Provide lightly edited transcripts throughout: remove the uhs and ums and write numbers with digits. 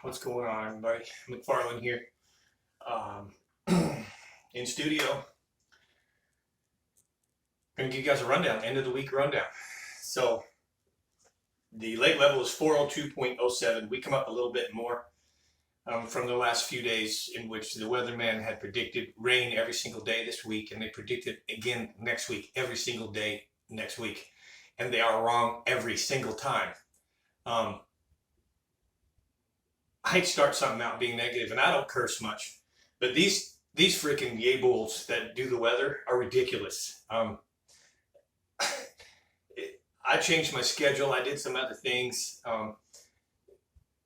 What's going on, everybody? McFarland here. Um, in studio. Gonna give you guys a rundown, end of the week rundown. So the lake level is 402.07. We come up a little bit more from the last few days in which the weatherman had predicted rain every single day this week, and they predicted again next week, every single day next week. And they are wrong every single time. I start something out being negative, and I don't curse much, but these freaking yay bulls that do the weather are ridiculous. I changed my schedule. I did some other things.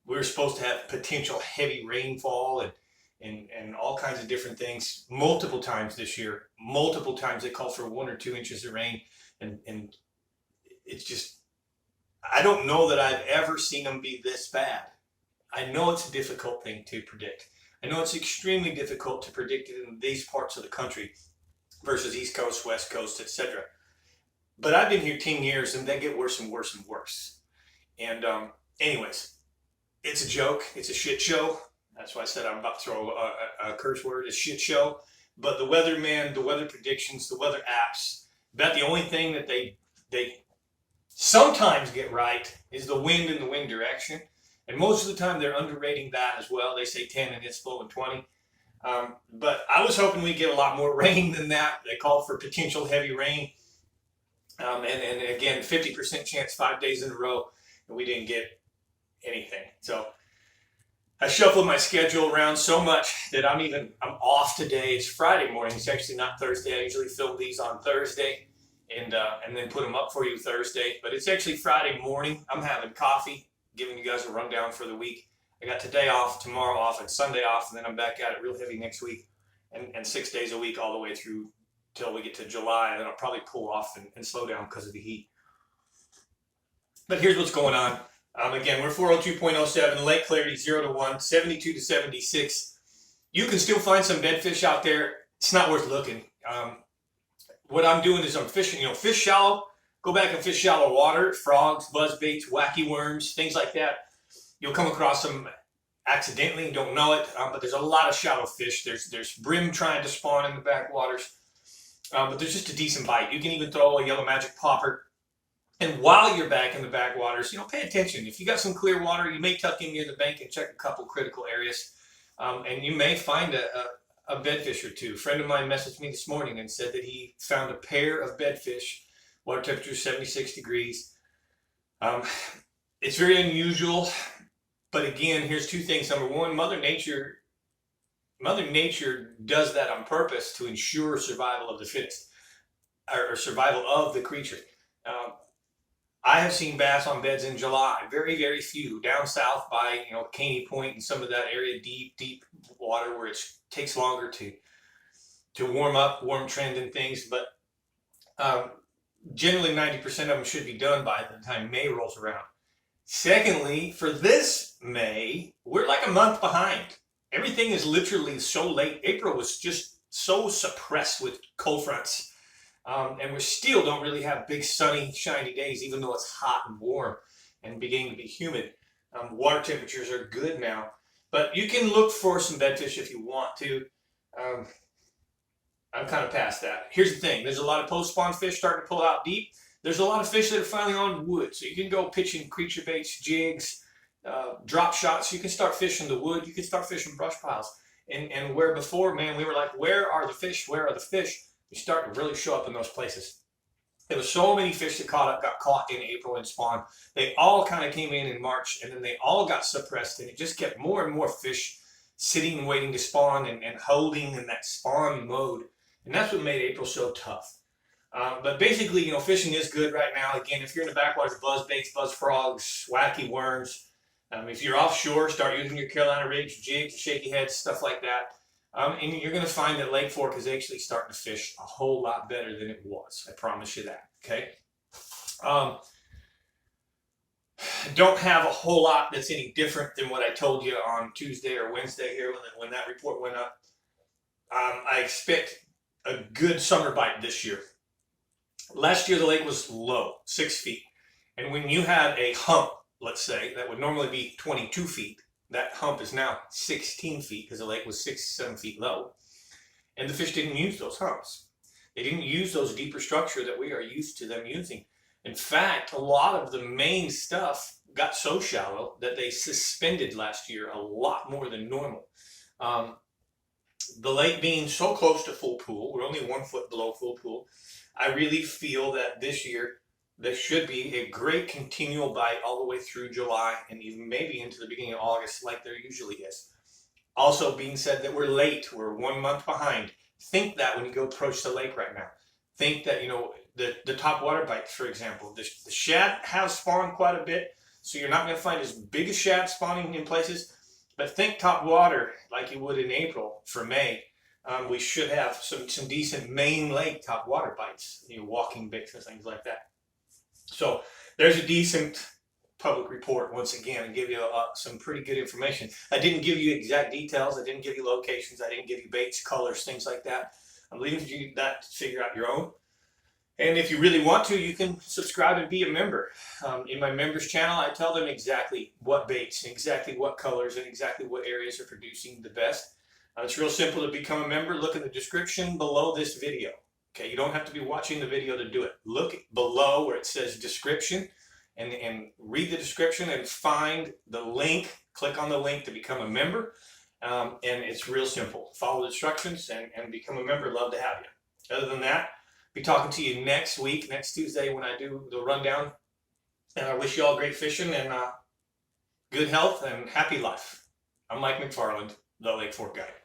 We were supposed to have potential heavy rainfall and all kinds of different things multiple times this year. Multiple times they called for 1 or 2 inches of rain, and it's just, I don't know that I've ever seen them be this bad. I know it's a difficult thing to predict. I know it's extremely difficult to predict it in these parts of the country versus East Coast, West Coast, etc. But I've been here 10 years and they get worse and worse and worse. And anyways, it's a joke. It's a shit show. That's why I said I'm about to throw a curse word, a shit show. But the weatherman, the weather predictions, the weather apps, about the only thing that they sometimes get right is the wind and the wind direction. And most of the time they're underrating that as well. They say 10 and it's blowing 20. But I was hoping we'd get a lot more rain than that. They called for potential heavy rain. And again, 50% chance 5 days in a row, and we didn't get anything. So I shuffled my schedule around so much that I'm off today. It's Friday morning. It's actually not Thursday. I usually film these on Thursday and then put them up for you Thursday. But it's actually Friday morning. I'm having coffee, giving you guys a rundown for the week. I got today off, tomorrow off, and Sunday off, and then I'm back at it real heavy next week, and 6 days a week all the way through till we get to July, and then I'll probably pull off and slow down because of the heat. But here's what's going on. Again, we're 402.07, lake clarity 0 to 1, 72 to 76. You can still find some bedfish out there. It's not worth looking. What I'm doing is I'm fishing, fish shallow. Go back and fish shallow water, frogs, buzzbaits, wacky worms, things like that. You'll come across them accidentally and don't know it, but there's a lot of shallow fish. There's brim trying to spawn in the backwaters, but there's just a decent bite. You can even throw a yellow magic popper. And while you're back in the backwaters, pay attention. If you got some clear water, you may tuck in near the bank and check a couple critical areas, and you may find a bedfish or two. A friend of mine messaged me this morning and said that he found a pair of bedfish. Water temperature 76 degrees. It's very unusual, but again, here's two things. Number one, Mother Nature does that on purpose to ensure survival of the fittest, or survival of the creature. I have seen bass on beds in July, very, very few. Down south by Caney Point and some of that area, deep water where it takes longer to warm up, warm trend and things, but generally 90% of them should be done by the time May rolls around. Secondly, for this May, we're like a month behind. Everything is literally so late. April was just so suppressed with cold fronts. And we still don't really have big sunny, shiny days, even though it's hot and warm and beginning to be humid. Water temperatures are good now. But you can look for some bedfish if you want to. I'm kind of past that. Here's the thing. There's a lot of post-spawn fish starting to pull out deep. There's a lot of fish that are finally on wood. So you can go pitching creature baits, jigs, drop shots. You can start fishing the wood. You can start fishing brush piles. And where before, man, we were like, where are the fish? Where are the fish? You start to really show up in those places. There were so many fish that got caught in April and spawn. They all kind of came in March, and then they all got suppressed, and it just kept more and more fish sitting and waiting to spawn and holding in that spawn mode. And that's what made April so tough. But basically, fishing is good right now. Again, if you're in the backwaters, buzz baits, buzz frogs, wacky worms. If you're offshore, start using your Carolina rigs, jigs, shaky heads, stuff like that. And you're going to find that Lake Fork is actually starting to fish a whole lot better than it was. I promise you that. Okay. Don't have a whole lot that's any different than what I told you on Tuesday or Wednesday here when that report went up. I expect a good summer bite this year. Last year the lake was low, 6 feet. And when you had a hump, let's say, that would normally be 22 feet, That hump is now 16 feet because the lake was 6-7 feet low. And the fish didn't use those humps. They didn't use those deeper structure that we are used to them using. In fact, a lot of the main stuff got so shallow that they suspended last year a lot more than normal. The lake being so close to full pool, we're only 1 foot below full pool, I really feel that this year there should be a great continual bite all the way through July and even maybe into the beginning of August like there usually is. Also being said that we're late, we're 1 month behind. Think that when you go approach the lake right now. Think that, you know, the top water bites, for example, the shad have spawned quite a bit, so you're not going to find as big a shad spawning in places. But think top water like you would in April for May. We should have some decent main lake top water bites, you know, walking baits and things like that. So there's a decent public report once again and give you some pretty good information. I didn't give you exact details. I didn't give you locations. I didn't give you baits, colors, things like that. I'm leaving you that to figure out your own. And if you really want to, you can subscribe and be a member. In my members channel, I tell them exactly what baits, exactly what colors, and exactly what areas are producing the best. It's real simple to become a member. Look in the description below this video. Okay, you don't have to be watching the video to do it. Look below where it says description and read the description and find the link. Click on the link to become a member. And it's real simple. Follow the instructions and become a member. Love to have you. Other than that, be talking to you next week, next Tuesday when I do the rundown. And I wish you all great fishing and good health and happy life. I'm Mike McFarland, the Lake Fork Guide.